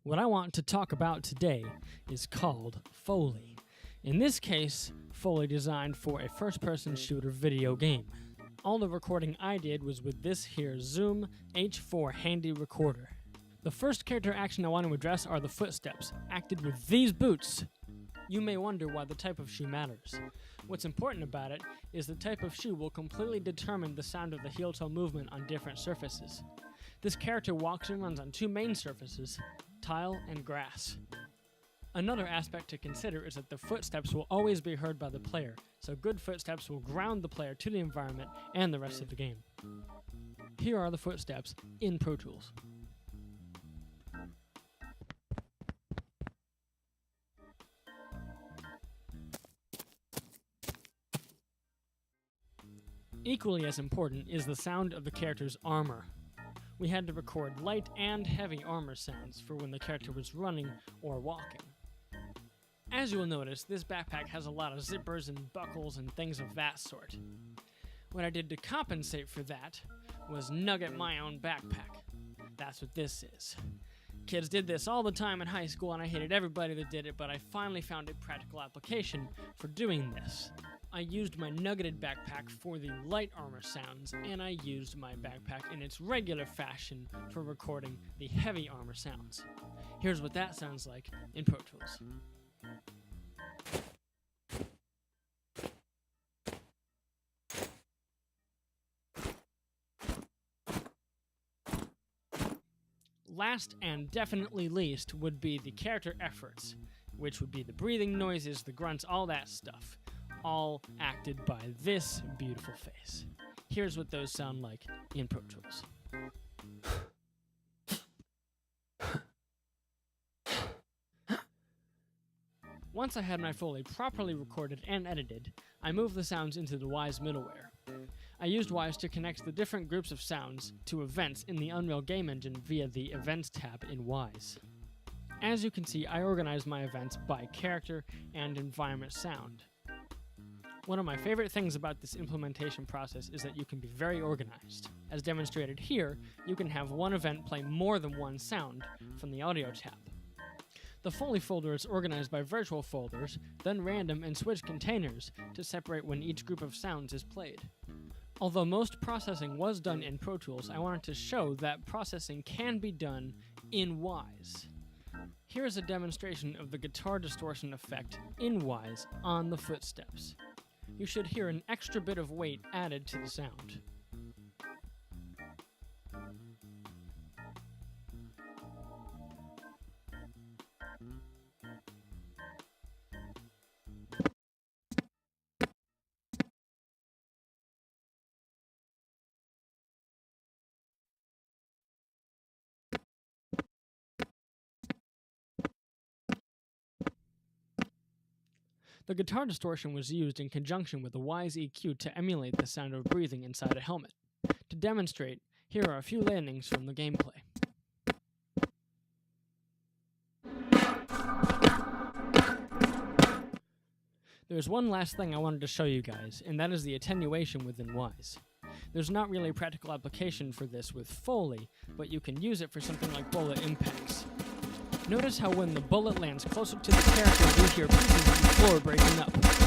What I want to talk about today is called Foley. In this case, Foley designed for a first-person shooter video game. All the recording I did was with this here Zoom H4 handy recorder. The first character action I want to address are the footsteps, acted with these boots. You may wonder why the type of shoe matters. What's important about it is the type of shoe will completely determine the sound of the heel-toe movement on different surfaces. This character walks and runs on two main surfaces, tile and grass. Another aspect to consider is that the footsteps will always be heard by the player, so good footsteps will ground the player to the environment and the rest of the game. Here are the footsteps in Pro Tools. Equally as important is the sound of the character's armor. We had to record light and heavy armor sounds for when the character was running or walking. As you will notice, this backpack has a lot of zippers and buckles and things of that sort. What I did to compensate for that was nugget my own backpack. That's what this is. Kids did this all the time in high school and I hated everybody that did it, but I finally found a practical application for doing this. I used my nuggeted backpack for the light armor sounds, and I used my backpack in its regular fashion for recording the heavy armor sounds. Here's what that sounds like in Pro Tools. Last and definitely least would be the character efforts, which would be the breathing noises, the grunts, all that stuff. All acted by this beautiful face. Here's what those sound like in Pro Tools. Once I had my Foley properly recorded and edited, I moved the sounds into the Wwise middleware. I used Wwise to connect the different groups of sounds to events in the Unreal Game Engine via the Events tab in Wwise. As you can see, I organized my events by character and environment sound. One of my favorite things about this implementation process is that you can be very organized. As demonstrated here, you can have one event play more than one sound from the Audio tab. The Foley folder is organized by virtual folders, then random and switch containers to separate when each group of sounds is played. Although most processing was done in Pro Tools, I wanted to show that processing can be done in Wwise. Here is a demonstration of the guitar distortion effect in Wwise on the footsteps. You should hear an extra bit of weight added to the sound. The guitar distortion was used in conjunction with the Wwise EQ to emulate the sound of breathing inside a helmet. To demonstrate, here are a few landings from the gameplay. There's one last thing I wanted to show you guys, and that is the attenuation within Wwise. There's not really a practical application for this with Foley, but you can use it for something like bullet impacts. Notice how when the bullet lands closer to the character, you hear pieces of the floor breaking up.